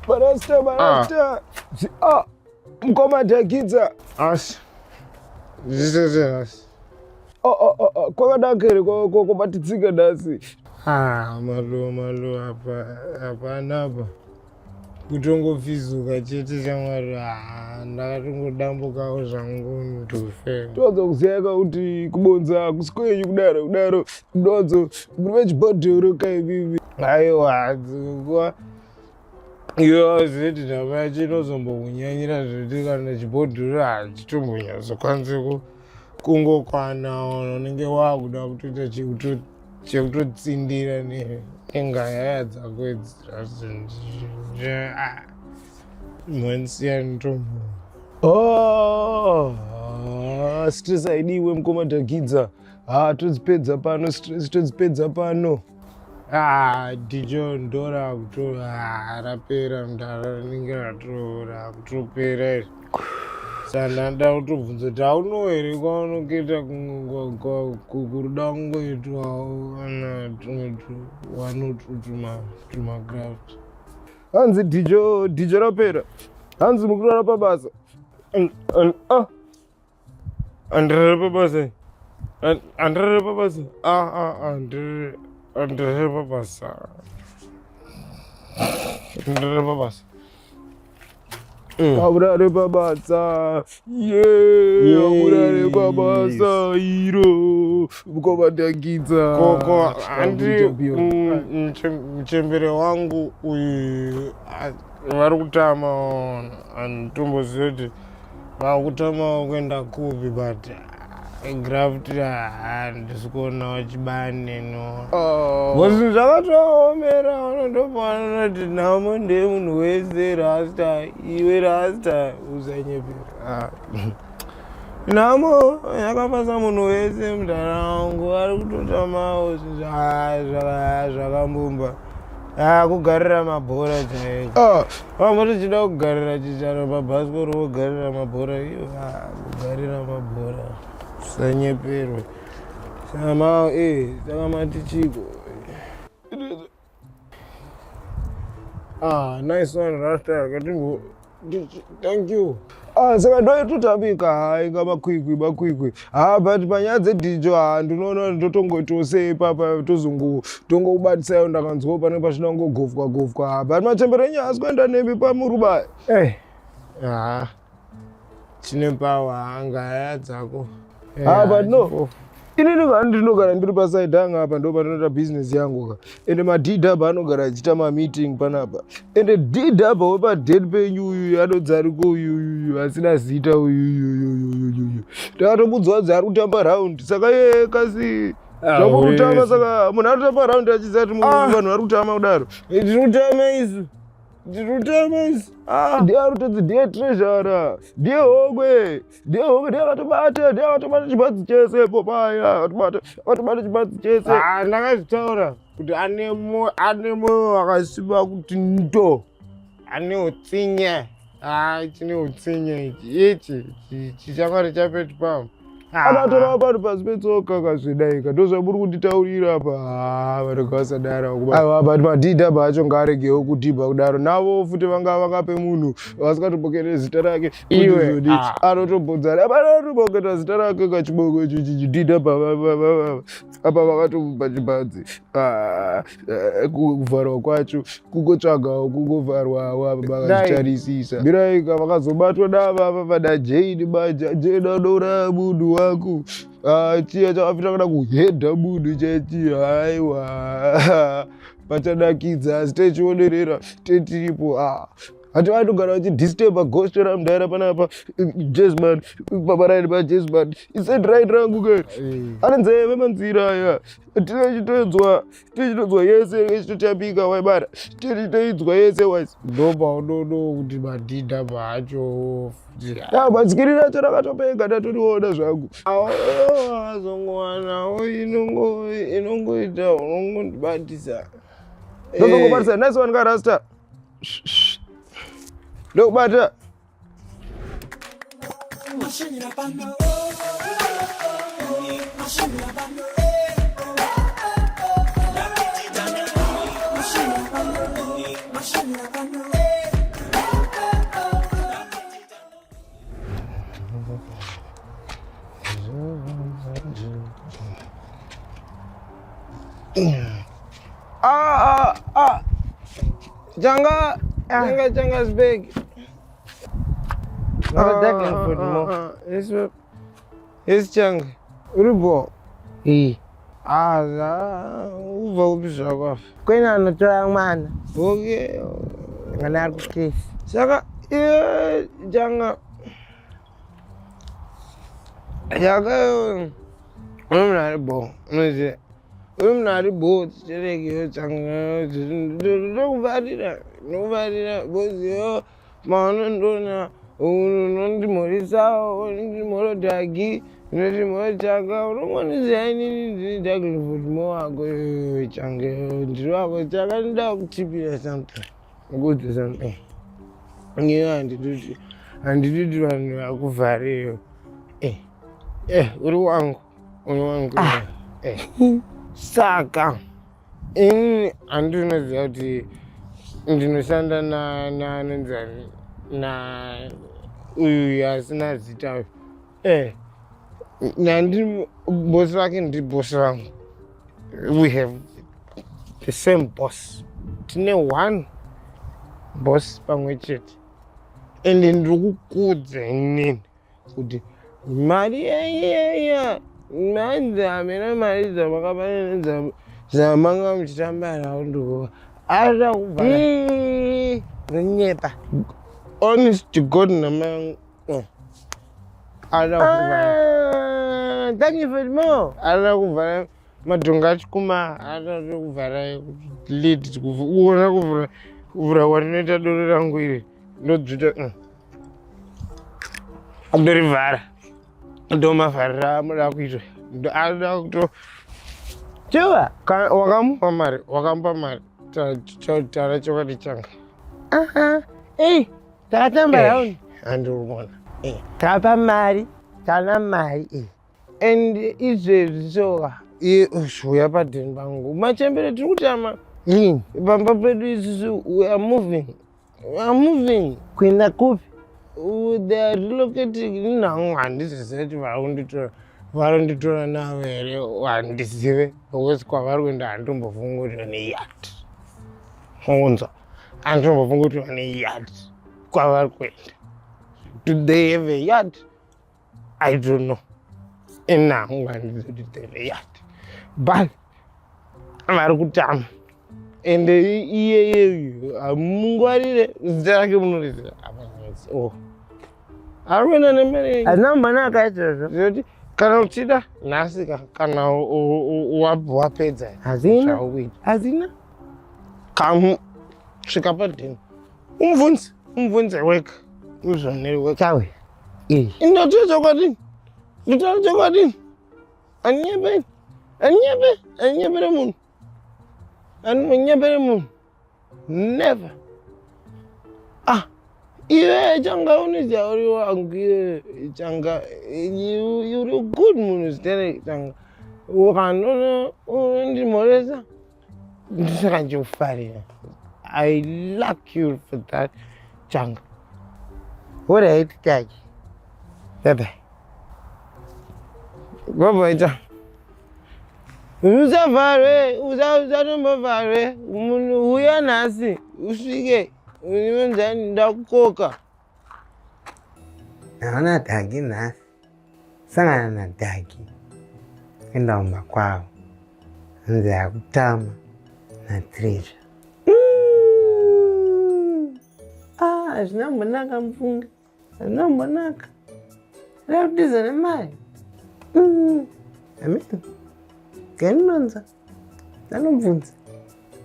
Barasta. Mkoma Ndagidza. Asi. Zvisese asi. Kwakadakere kwakubatidzika nhasi. Malo hapana apa. Kutongofizuka chete chamwari. Ndakatongodambukawo zvangu ndofe. Tozo kuziya kuti kubonza kusikwenyu kudaro ndodzo muri vechibhodhoro kaivivi. Aiwa nguva iyo zveti nhama chinozombokunyanyira zvekuti kana chibhodhoro hachitombonyazokwanise kungokwana unenge wakuda kutoita chekutotsindira nengaya dzako idzi mwanisiya mitombo. Stress aidiwe Mkoma Ndagidza. Todzipedza pano stress todzipedza pano. Ndicho ndora rapera mudhara rinenge ratopera iri. Saka nda kutobvunza kuti hauno here kwaunokuita kuruda kungoitwawo kana tumwe tumagraft. Hanzi dhijo rapera. Hanzi mukurara pabasa. Andirara pabasa. Andirara pabasa. Andirara pabasa. Andirara pabasa. Aurare pabasa. Aurare pabasa iro. Mkoma Ndagidza. Koko handi muchembere wangu uyu vari kutama tomboziva kuti vava kutama kuenda kupi but graft handisi kuona wachibane bhosi zvakatoomera unondopana nhamo ndemunhu wese rasta iwe rasta uzanyepera nhamo yakapasa munhu wese munharaunda ari kutotamawo zvakambomba kugarira mabhora chaiko vamwe tichida kugarira chicharo pabhasikoro wogarira mabhora iyo kugarira mabhora usanyeperwe samao saka matichiko nice one rasta katimbo thank you. Saka ndoitotambika hai ngamakwikwi but panyaya dzedhijo ndinoona ndotongoitawo sei papa tozongobatisaiwo ndakanzwawo panenge pachida kungogofwa but machembero enyu haasi kuenda nemi pamurubai. Chine pawa ngaya dzako. But no. Inini ndinogara ndiri pasaidi yangu apa ndo pandinoita bhizinesi yangu ka ende madhidhabha anogara achiita mameeting panapa ende dhidhabha wepadheti penyu uyu anodzi ariko uyuyu asina zita uyuyu takatomudzwa kuti ari kutamba raundi saka iye kasi zvamuri kutamba saka munhu arikutamba raundi achiziva kuti vanhu vari kutama kudaro ndiri kutama isu ndiye arutodzi ndiye treasura ndiye hokwe ndiye akatobata chibadzi chese popaya akatobata chibadzi chese. Ndakazvitaura kuti ane mwoyo wakasimba kuti ndo ane utsinye chine utsinye ichi chichamwari chapeti pamo akatora panhu pasi petsoka kazvidaika ndozvamuri kunditaurira apa vanenge vasadara but madhidhabha acho ngaaregewo kudhibha kudaro navo futi vangape munhu vasikatobokere zita rake iwe anotobhodzana apanotomboketa zita rake kachiboko dhidhabha apa vakatomupa chibadzi kuvharwa kwacho kungotsvagawo kungovharwawo apa vakazvitarisisa biraika vakazobatwa dava apa pada jane adora munhu wako chiya chakapita kada kuhedha munhu chachi haiwa pachadakidza asi techionerera tetiripo Hati vaitogara vachidisturba ghost ramudhara panapa. Jesman paparaini pajesman isati right rangu ke ane nzeve manzira aya tichitodzwa yese ichitotapika waibara tichitoidzwa yese wise ndopaudodo kuti madhidha pacho basikiri racho rakatopega ndatoriona zvangu azongovanawo inongoita unongondibatisa ndongobatisa nice one karasta ndokubata Changa speak. Yes, Changa. Uribo. Uva upi zvako. Kwena anotora mwana. Okay. Ngana ari kukesi. Saka Changa. Uribo. Uribo chereke Changa. Nobody boziyo maanondona unondimhorisawo dhagi ndimhori Changa unongoniziyainini dhagilivudimo wako Changa ndiri wako Changa ndoda kutipira something ngudzi something ngiyo handididi vanhu vakuvhareyo uri wangu saka ini handinoziva kuti ndinoshanda nanenzani uyu asina zita nandi bosi wake ndi bosi wangu. We have the same boss. Tine one boss pamwe chete ende ndiri kukudza inini kuti mari manzi hamena mari dzamakabanenza dzamanga muchitamba nawo ndikuva ada kubva Nyepa. honest to God namang ada kubva Thank you for more. ada kubva madhonga achikuma ada kubvara lead kuona kuvhura watinoita doro rangu iri ndodzvita ndorivhara ndomavharira amuda kuita ada kuto Chua. wakamupa mari taura chokwadi Changa Takatamba rauni. handirumona Tapa mari. Tana mari. and izvezvi soka iye zvuya padheni pangu machembere tiri kutama pamba pedu isusu we are moving Kuenda kupi? they are relocating ninhangu handizizive kuti varonditora navo here handizive because kwavari kuenda handitombofungurirwa neyard unza handitombofungurirwa neyard kwavari kuenda. Do they have a yard? I don't know. Inhangu handizivi kuti they have a yard but vari kutama ende iyeyeyu hamungwarire zita rake munoriziva ari kuenda nemari Hazina mwana akaita zvo. zoti kana uchida nhasika kana wapedza Hazina. zvaukuita Hazina. kamusvika padheni umubvunze weka uzvoneri weka Chawe. indotaura chokwadini ndotaura chokwadini handinyepere munhu handinyepere munhu never iwe Changa unoziva uri wangu iwe Changa uri good munhu zitere Changa ukandono unondimhoresa ndisaka ndichiufarira. I like you for that Changa. What are you doing? Bye-bye. Bye-bye Changa. Usavharwe munhu uya nhasi usvike unonzani ndakukoka. Naona dhagi nhasi. Sangana nadhagi. Enda kumba kwavo. Nzi yakutama na Treasure. Zvinambonaka mufunge. Zvinambonaka. Rakudiza nemai. Amen. Kenonza. Anobvunza.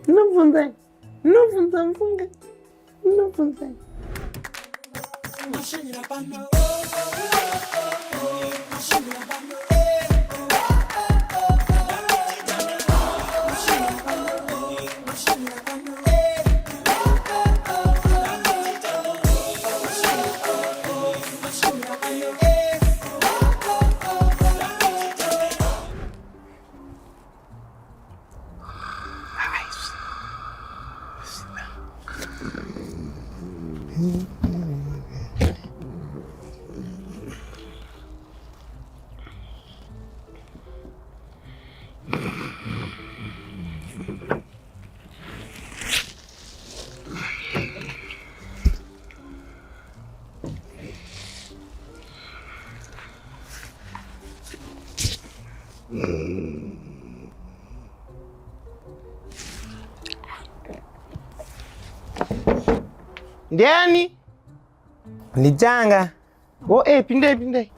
Unobvunza. Unobvunza mufunge. Unobvunza. Ndiani? Nichanga. Pindai.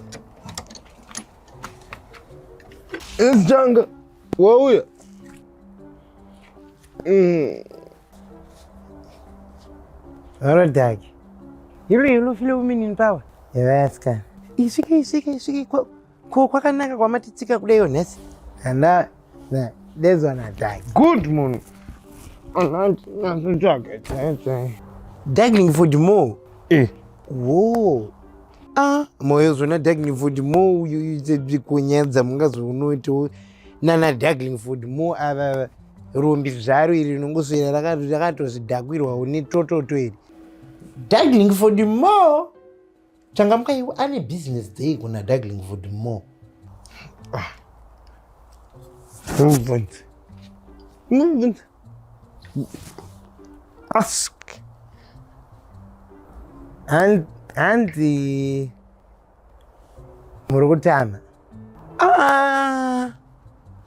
Changa. Wauya. Dagi. You feel women in power. Yaska. Isike. Kwakanaka kwamatitsika kudayo nesi. And there's one attack. Good morning. Daggling for the more. Whoa. Moyo zona daggling for the more you said kunyanza mungazo unoito nana daggling for the more ava rumbi zvaro iri rinongoswera rakatozidhakwirwa une tototo iri. Daggling for the more. Changamka iwe ane business day kuna daggling for the more. Movement. Ask. And the Murugutama.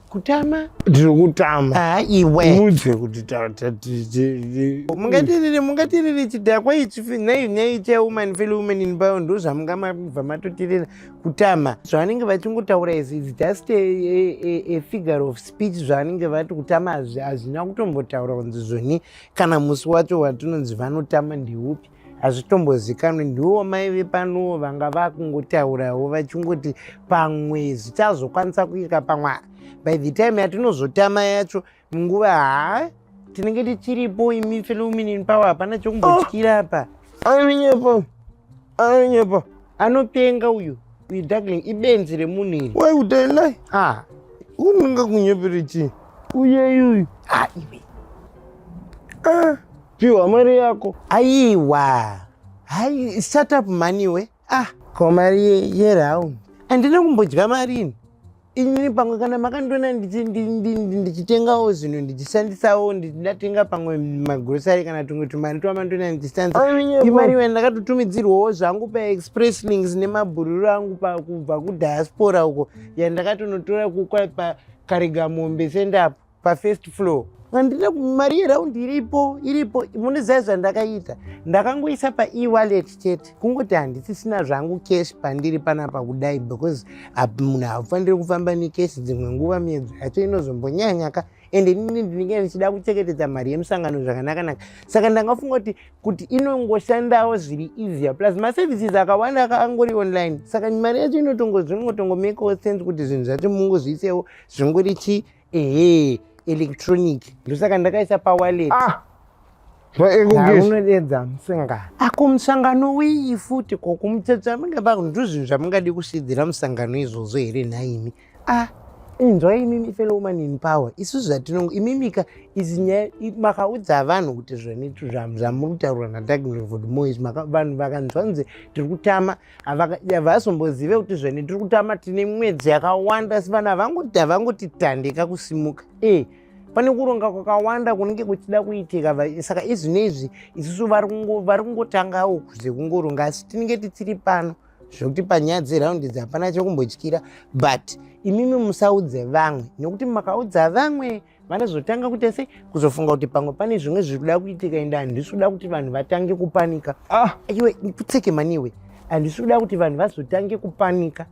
Kutama? Kutama. Iwe. Udze kuti mungatirire chidhakwa ichi nei woman fellow woman in power ndozvamungamabva matotirira kutama. Zvavanenge vachingotaura is just a figure of speech zvavanenge vati kutama hazvina kutombotaura kunzi zvoni kana musi wacho watinonzi vanotama ndiupi. Hazvitombozikanwi ndiwo mai vepano vanga vakungotaurawo vachingoti pamwe zvichazokwanisa kuika pamwe. By the time yatinozotama yacho munguva tinenge tichiripo imi fellow women in power hapana chokumbotyira apa. Ainyepa. Anopenga uyu daggling ibenzi remunhu iri. Wai utailai? Unonga kunyepere chi? Uyeyu. Iwe. Piwa mari yako. Aiwa. Shut up maniwe. Ko mari yeround. Andina kumbodya marini. Inini pamwe kana makandona ndichitengawo zvinhu ndichishandisawo ndichidatenga pamwe magrocery kana tumwe tumari twamandona ndichishandisa. Imariwe ndakatotumidzirwawo zvangu paexpress links nemabhururu angu kubva kudiaspora uko yandakatonotora pakaregamombe sendapo pafirst floor. Andina mari yeraundi iripo munoziva zvandakaita ndakangoisa paewallet chete kungoti handisisina zvangu cash pandiri panapa kudai because munhu haufaniri kufamba necash dzimwe nguva miedzo yacho inozombonyanyaka ende nini ndinenge ndichida kuchengetedza mari yemusangano zvakanaka saka ndangafunga kuti inongoshandawo zviri easier plus maservices akawanda angori online saka mari yacho inotongomekawo sense kuti zvinhu zvacho mungozviisewo zvingori chi electronic ndosaka ndakaisa pawallet. Unodedza musangano ako musangano wii futi kokumutsetse mungavanhu ndozvinhu zvamungadi kusvidzira musangano izvozvo here naimi. Inzwai imimi fellow woman in power isusu zvatinongo imimika izi nyaya makaudza vanhu kuti zvamuri kutaurwa naDaggling for the more vanhu vakanzwa nzi tiri kutama havazombozive kuti zvene tiri kutama tine mwedzi yakawanda asi vanhu havangoti tandika kusimuka. Pane kuronga kwakawanda kunenge kuchida kuitika saka izvinezvi isusu vari kungotangawo kuze kungoronga asi tinenge tichiri pano zvokuti panyaya dzeraundi hapana chokumbotyira but imimi musaudze vamwe nekuti makaudza vamwe vanozotanga kuita sei kuzofunga kuti pamwe pane zvimwe zviri kuda kuitika ende handisi kuda kuti vanhu vatange kupanika. Iwe kutseke mani iwe, handisi kuda kuti vanhu vazotange kupanika.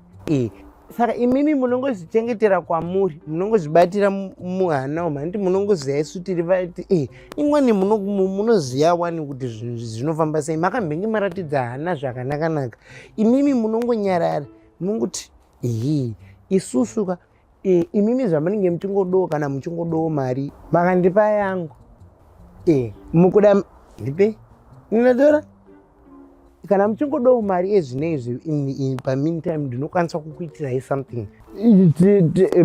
Saka imimi munongozvichengetera kwamuri, munongozvibatira muhana umu, handiti munongoziva isu tiri vati imwani munoziva wani kuti zvinhu zvinofamba sei, makambenge maratidza hana zvakanaka. Imimi munongonyarara munongoti isusuka imimi zvamunenge muchingodowo kana muchingodowo mari makandipa yangu mukuda ndipe ndinotora kana muchingodowo mari ezvinezvi pameantime ndinokwanisa kukuitirai something.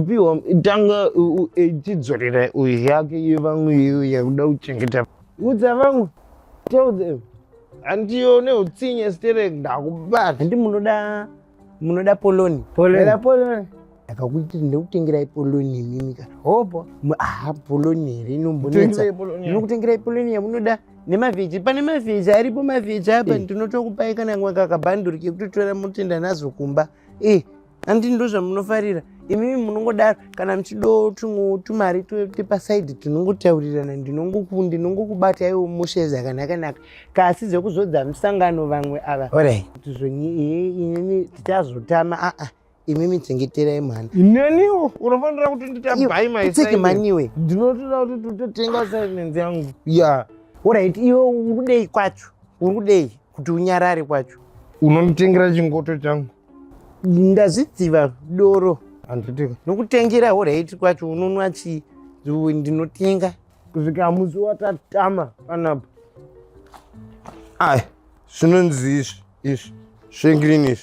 Piwa tanga tidzorera uyu yake yevamwe iyo yakuda kuchengeta udza vamwe tell them handione utsinye stere ndakubata. Handi munoda poloni akakuitira ndekutengerai poloni imimi kana hopo poloni here inombonetsa ndinokutengerai poloni yamunoda nemavheji. Pane mavheji aripo, mavheji apa ndinotokupai kana kakabhanduri kekutotora mutenda nazo kumba. Handi ndo zvamunofarira imimi munongodaro. Kana muchido tumari tepasaidhi tinongotaurirana, ndinongokubataiwo mushe zvakanaka kasi zvekuzodza musangano vamwe ava inini tichazotama. Imimi chengeterai mwana. Ineniwo unofanira kuti nditabai maiseke maniwe, ndinotoda kuti totenga silence yangu. Alright, iwe urikudei kwacho, urikudei kuti unyarare kwacho. Unonditengera chingoto changu. Ndazvidziva doro nokutengera. Alright, kwacho unonwa chii? Ndinotenga kusvika musi watatama panapa. Zvinonzi izvi zvengreen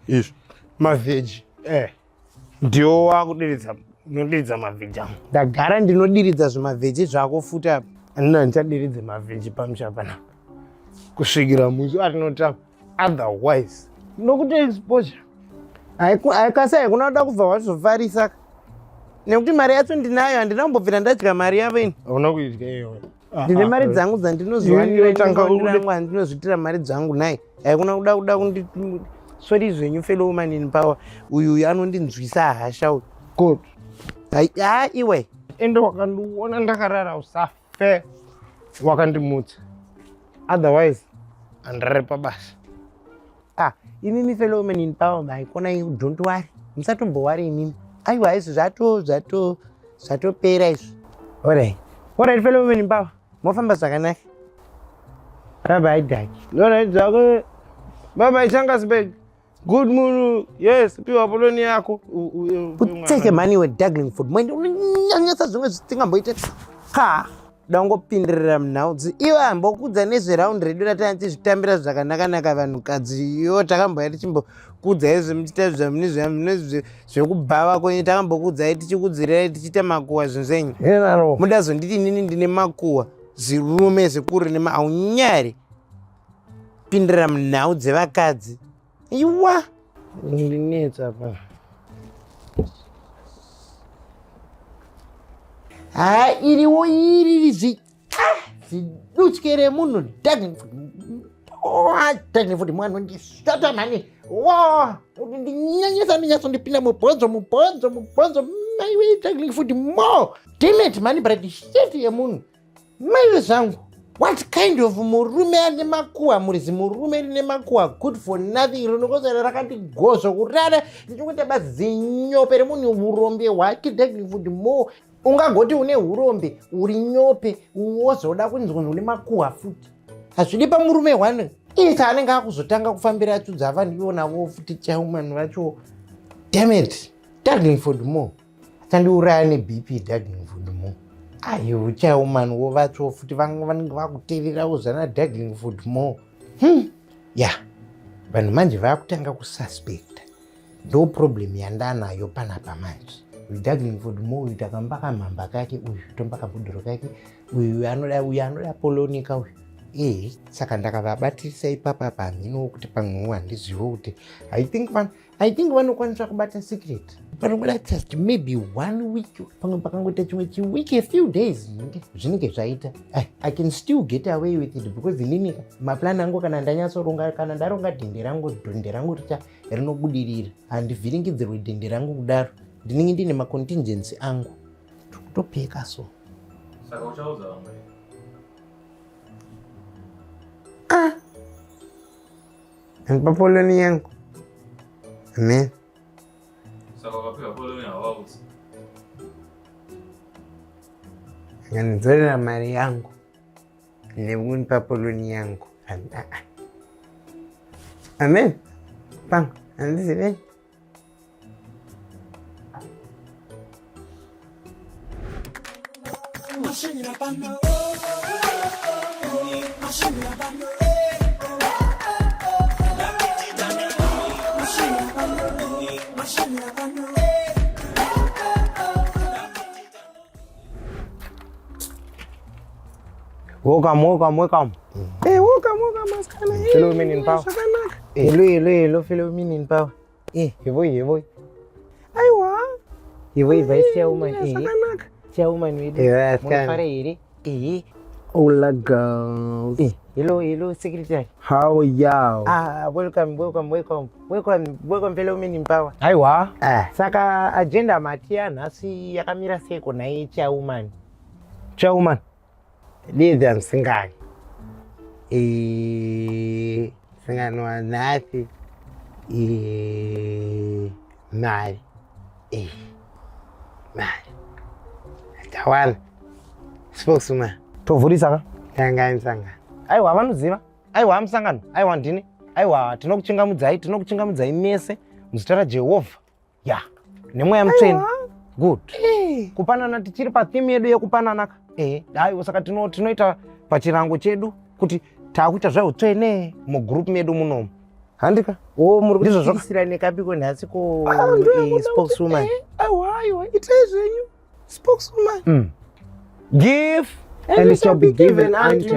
izvi mavheji ndiwo wakudiridza. Unodiridza mavheji angu. Ndagara ndinodiridza zvimavheji zvako futa apa. Handina ndichadiridze mavheji pamusha panapa kusvikira musi watinotama, otherwise nokuti exposure aikasi haikuna kuda kubva wazofarisa nekuti mari yacho ndinayo. Handina kumbobvira ndadya mari yavo ini. hauna kuidya iyoyo. Ndine mari dzangu dzandinozowanirairangu handinozvitira mari dzangu naye. Haikuna kuda kundi sori zvenyu fellow woman in power. Uyu anondinzwisa hasha uyu. Good. Iwe ende wakandiona ndakarara usafe wakandimutsa, otherwise handirari pabasa. Imimi fellow woman in power maikona iu, don't worry, musatombowari imimi. Aiwa izvi zvatopera izvi. Alright fellow woman in power, mofamba zvakanaka. Bye daki. Alright dzako. Bye Changasburg. Good moon. Yes, piwa poloni yako. Uteke mani we Daglingford. Mwende unanyanyasa zvimwe zvitingamboita. Dangopindirira munhaudzi. Iwe ambokudza nezveraundi redu ratanzi zvitambira zvakanaka vanhukadzi. Iwo takamboya tichimbokudzai zvemuchita zvekubhava kwenyu. Takambokudzai tichikudzirai tichiita makuhwa zvinzenyu. Mudazonditi nini ndine makuhwa zirume zikuru aunyari. Pindirira munhau dzevakadzi. Iwa ndinetsa pa. Iriwo iri zidutyere munhu Daglingford mwana wandishota mani. Ndinyanyisa ndinyatsondipinda mubhonzo maiwe Daglingford mo. Damn it mani, but shit yemunhu maiwe zvangu. What kind of murume ane makuhwa murizi? Murume rine makuhwa good for nothing rinokozera rakandigozva kurara ndichikuita basi nyope remunhu urombe hwake Daglingford mo. Ungagoti une urombe uri nyope wozoda kunzwa une makuhwa futi. Hazvidi pamurume hwane ita anenge akuzotanga kufambira achudza vandiwonawo futi chaumani vacho. Damn it Daglingford mo achandiuraya neBP Daglingford mo. Ayo chaumani wo vacho futi vanenge vakuteererawo zvana Daglingford mo. Vanhu manje vakutanga kususpecta. Ndo problem yandanayo panapa manje. Daglingford mo uyu takambaka mhamba kake, uyu tombaka bhudhoro kake, uyu anoda polonika uyu. Saka ndakavabatirisa ipapa pamhino kuti pamwe handizivo kuti I think vanokwanisa kubata secret. Panoda just maybe 1 week, pamwe pakangoita chimwe chiwiki, a few days zvinenge zvaita. I can still get away with it because inini maplan angu kana ndanyatsoronga, kana ndaronga dhende rangu rinobudirira, handivhiringidzirwe dhende rangu kudaro. Ndinenge ndine macontingency angu. kutopfeka so. Saka uchaudza vamwe. Andipa poloni yangu. Amen. Saka ukapiga poloni hawauzi. Ngandidzorera mari yangu nekunipa poloni yangu. Amen. Pang, handizive. Welcome. Welcome, maskana. Fellow men in power. Sakanaka. Hello, fellow men in power. Yevoi. Aiwa. Yevoi vice chairwoman. Sakanaka. Chairwoman wedu. Munofara here. Hola, girls. Hello, secretary. How y'all? Welcome, fellow men in power. Aiwa. Saka agenda matia nasi yakamira seko na chairwoman. Chairwoman. Lidha msingani. Singano wa nasi. Mari. Tawana. Spokesman. Tovhuri saka? Tangani sanga. Aiwa vanoziva. Aiwa musangano. Aiwa ndini. Aiwa tinokuchingamudzai mese muzita raJehovha. Ya. Nemweya mutsvene. Good. Kupanana tichiri patheme yedu yekupananaka. Aiwa saka tinoita pachirango chedu kuti takuita zvautsvene mugroup medu munomu. Handika? Muri kutisira nekapiko nhasi ko spokeswoman. Aiwa, itai zvenyu. Spokeswoman. Give and it shall be given unto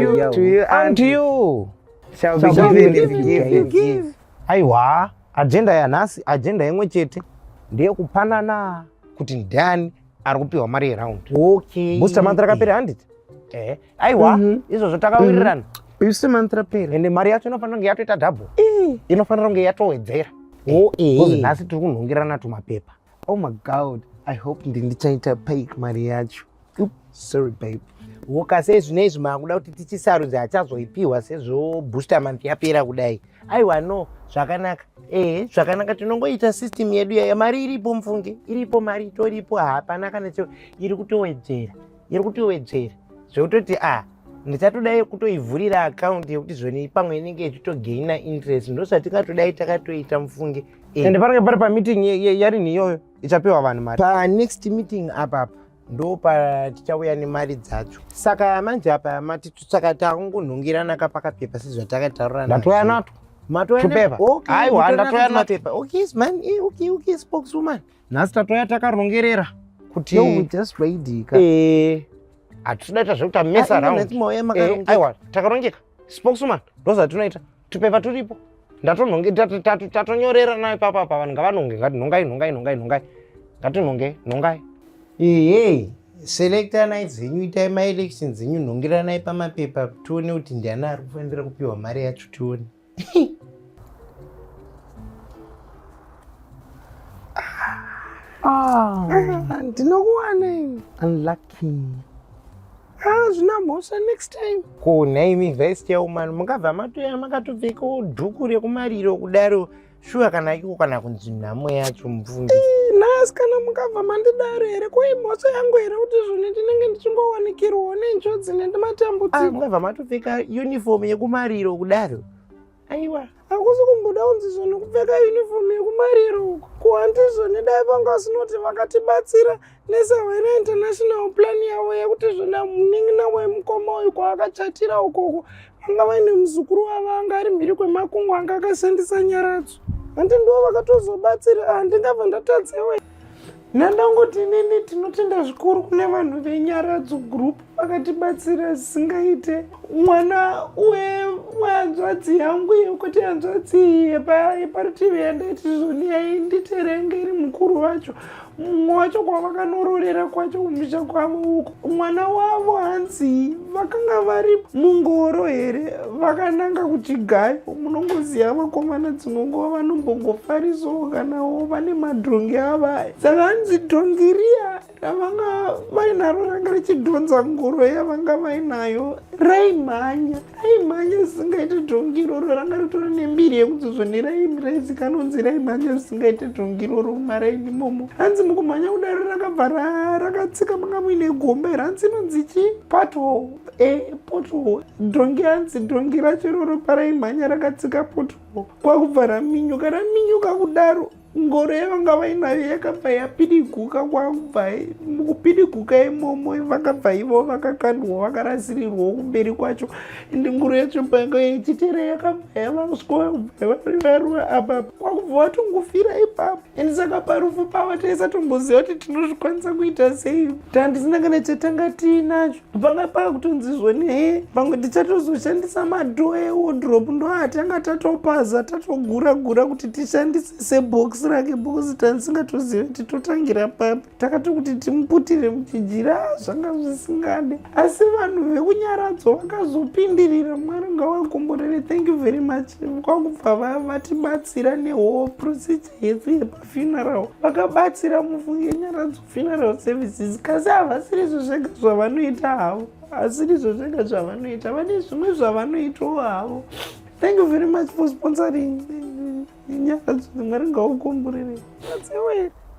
you. Shall be given. Aiwa, agenda yanhasi, agenda imwe chete ndeyekupanana kuti ndani ari kupiwa mari yeround. Okay. Booster month rakapera 100. Aiwa, izvozvo takawirirana. Booster month rapera. Ende mari yacho inofanira kunge yatoita double. Inofanira kunge yatowedzera. Kuzi nhasi tiri kunhongirana tumapepa. Oh my God. I hope ndichaita pay mari yacho. Sorry babe. Ukase zvinezvi makuda kuti tichisarudza achazoipiwa sezvo booster month yapera kudai. Aiwa no, zvakanaka. Zvakanaka tinongoita system yedu ya mari iripo mfunge. Iripo mari toripo hapana kana cho iri kutowedzera. Zvototi ndichatodai kutoivhurira account yekuti zvoni pamwe inenge ichitogaina interest. Ndosvatingatodai takatoita mfunge. Ende panenge pari pameeting yarini iyoyo ichapiwa vanhu mari. Next meeting apa ndo patichauya nemari dzacho. Saka manje apa saka takungonhongirana kapakapepa sezvatakataurana. Ndatoya nato. Matoya. Aiwa, ndatoya nato. Okay, man. Okay, spokeswoman. Nhasi tatoya takarongerera kuti we just ready. Hatidaita zvekuti amesa round. Aiwa, takarongeka. Spokeswoman, ndozvatinoita. Tupepa turipo. Tatonyorera nayo papa vanhu ngavanonge. Ngatinongai. Ngatinongai. Selecta nai dzenyu itai maelection dzenyu nhongeranai pamapepa tione kuti ndiani ari kufanira kupiwa mari yacho tione. Ndinokuwana unlucky. Zvina mhosva next time. Ko naimi vice chairwoman mungabva matoya makatopfekawo dhuku rekumariro kudaro shuwa kana iko kana kunzi nhamo yacho mupfundi. Nhasi kana mungabva mandidaro here kwai mhosva yangu here kuti zvone ndinenge ndichingowanikirwawo nenjodzi nendematambudziko. Mungabva matopfeka uniform yekumariro kudaro. Aiwa, hakusi kumboda unzi zvone kupfeka uniform yekumariro uko. Kuhandizvone dai vangasinoti vakatibatsira nesahwena international plan yavo yekuti zvona munin'ina wemukoma uyu kwaakachatira ukoko vanga vaine muzukuru wavo anga ari mhiri kwemakungu anga akashandisa nyaradzo. Handi ndo vakatozobatsira. Handingabva ndatadzewe. Ndangoti nini tinotenda zvikuru kune vanhu venyaradzo group vakatibatsira zvisingaite. Mwana wehanzvadzi yangu yekuti hanzvadzi yeparutivi yandaiti zvoni yainditerenge iri mukuru wacho. Mumwe wacho kwavakanororera kwacho kumusha kwavo uko. Mwana wavo hanzi vakanga vari mungoro here vakananga kuchigayo. Munongoziva vakomana dzinongova vanombongofarisawo kanawo vane madhongi ava. Saka hanzi dhongi riya ravanga vainaro ranga richidhonza ngoro yavanga vainayo raimhanya zvisingaite dhongiroro ranga ritori nembiri yekuti zvoni raisi kanonzi raimhanya zvisingaite dhongiroro mumaraini imomo. Hanzi mukumhanya kudaro rakabva rakatsika manga muine gomba iri hanzi inonzi chi pothole pothole dhongi hanzi dhongi racho iroro paraimhanya rakatsika pothole kwakubva raminyuka kudaro ngoro yavanga vainayo yakabva yapidiguka. Kwakubva mukupidiguka imomo vakabva ivo vakakandwa vakarasirirwawo kumberi kwacho ende ngoro yacho panga ichitera yakabva yavaswa apapo kwakubva watongofira ipapo ende saka parufu pavo taisatomboziva kuti tinozvikwanisa kuita sei handisina kana chatanga tiinacho panga pakutonzi zvoni pamwe tichatozoshandisa madhoo ewodhropu ndoatanga tatopaza tatogura kuti tishandise sebox rake bokusi tandisingatozvivi kuti totangira papi takati kuti timuputire muchijira zvanga zvisingade asi vanhu vekunyaradzwa vakazopindirira. Mwari ngawakomborere. Thank you very much. Kwakubva vatibatsira newhole procedure yesu yepafuneral vakabatsira mufunge nyaradzwa funeral services kasi havasirizvo zvega zvavanoita havo hasirizvo zvega zvavanoita vane zvimwe zvavanoitawo havo. Thank you very much for sponsoring nyaradzwa. Mwari ngawakomborere.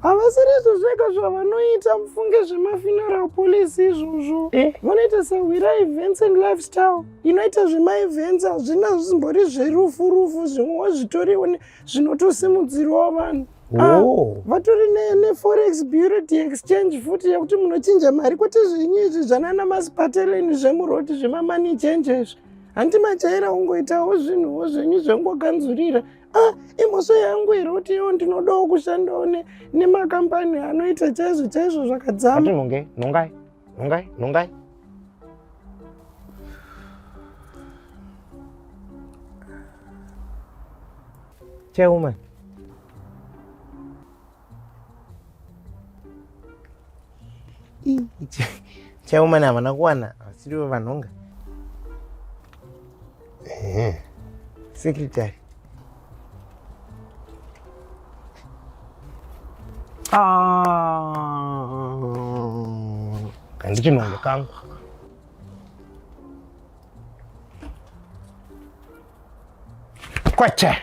Havasirizvo zvega zvavanoita mufunge zvemafuneral policy izvozvo vanoita sewira events and lifestyle inoita zvemaevents hazvina zvizimbori zverufu zvimwewo zvitoriwo zvinotosimudzirawo vanhu. Vatori neforex bureau exchange futi yekuti munochinja mari kwete zvinyi izvi zvanana masipateleni zvemuroti zvemamoney change izvi handi machaira ungoitawo zvinhuwo zvenyu zvengoganzurira. Imoso yangu iri kuti iwo ndinodawo kushandawo nemakambani anoita chaizvo zvakadzama. Nongai. Chairwoman. Chairwoman havana kuwana vasiriwo vanhonga. Secretary. Kandichinonge kangu. Kwacha.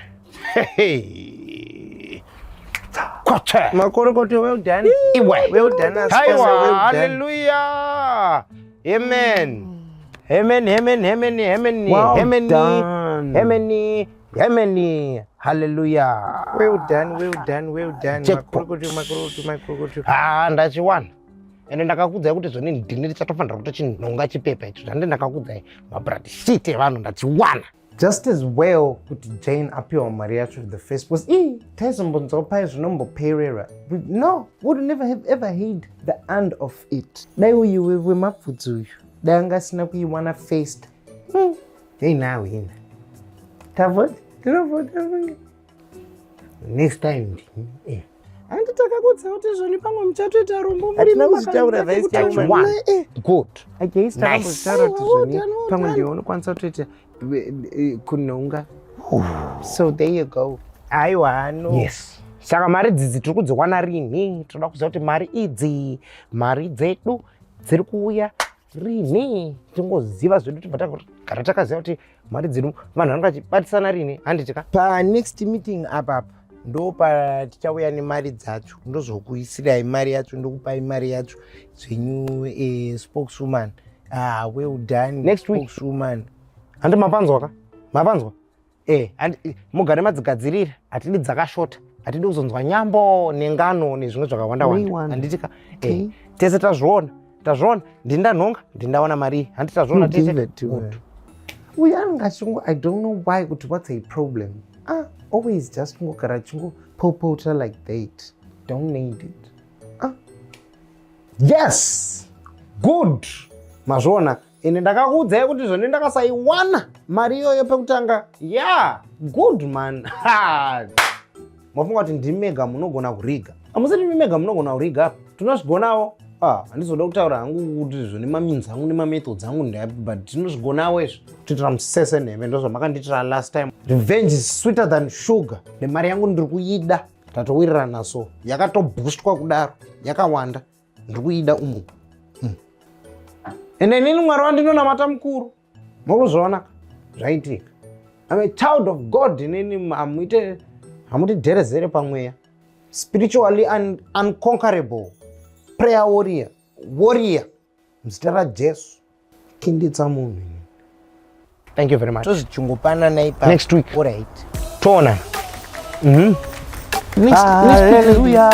Makorokoto, well done. Well done. Hallelujah. Amen. Amen. Hallelujah. Well done. Makorokoto. Ndachiwana. Ende ndakakudzai kuti zvoni ndini ndichatofanira kutochinhonga chipepa icho zvande ndakakudzai mabrad shit evanhu ndachiwana. Just as well kuti Jane apiwa mari yacho the first was taizombonzwa pai zvinomboperera. No, would never have ever had the end of it. Dai uyu wemapfudzi uyu dai angasina kuiwana first. Hey now in tavot next time handi takakudza kuti zvoni pamwe muchatoita rombo hatina kuzvitaura vice chairwoman. Good. Akaisitaura kuti zvoni pamwe ndionokwanisa kutoita kunhonga. So there you go. Aiwa no. Yes. Saka mari dzidzi tiri kudziwana rini? Tinoda kuziva kuti mari idzi mari dzedu dziri kuuya rini? Tingoziva zvedu tibva tagara takaziva kuti mari dzedu vanhu vanenge vachibatisana rini handitika. Pa next meeting apa ndo patichauya nemari dzacho ndozvokuisirai mari yacho ndokupai mari yacho zvenyu spokeswoman. Well done next week spokeswoman. Handi mapanzwa mugare madzigadzirira hatidi dzakashota hatidi kuzonzwa nyambo nengano nezvimwe zvakawanda handitika tese tazviona ndindanhonga ndindawana mari handi tazviona tese uyangachingo I don't know why kuti what's a problem. Always just kungogara chingopopota like that. Don't need it. Yes, good. Mazvona ine ndakakuudzai kuti zvone ndakasaiwana mari iyoyo pekutanga. Good man. Mafunga kuti ndimega munogona kuriga. Amusati ndimega munogona kuriga. Tinozvigonawo. Handizoda kutaura hangu kuti zvone maminzi angu nemamethods angu but tinozvigonawo izvo. Kuitira musese neme ndozvamakanditira last time. Revenge is sweeter than sugar. Nemari yangu ndiri kuida. Tatowirirana so. Yakatoboostwa kudaro. Yakawanda. ndikuida umu. Ende nini Mwari wandinonamata mukuru. Mukuzviona zvaitika. I'm a child of God. Nini hamuti dherezere pamweya. Spiritually unconquerable. Prayer warrior. Mzita raJesu. Kinditsa munhu. Thank you very much. Tozichungopana naipa. Next week. All right. Tona. Hallelujah.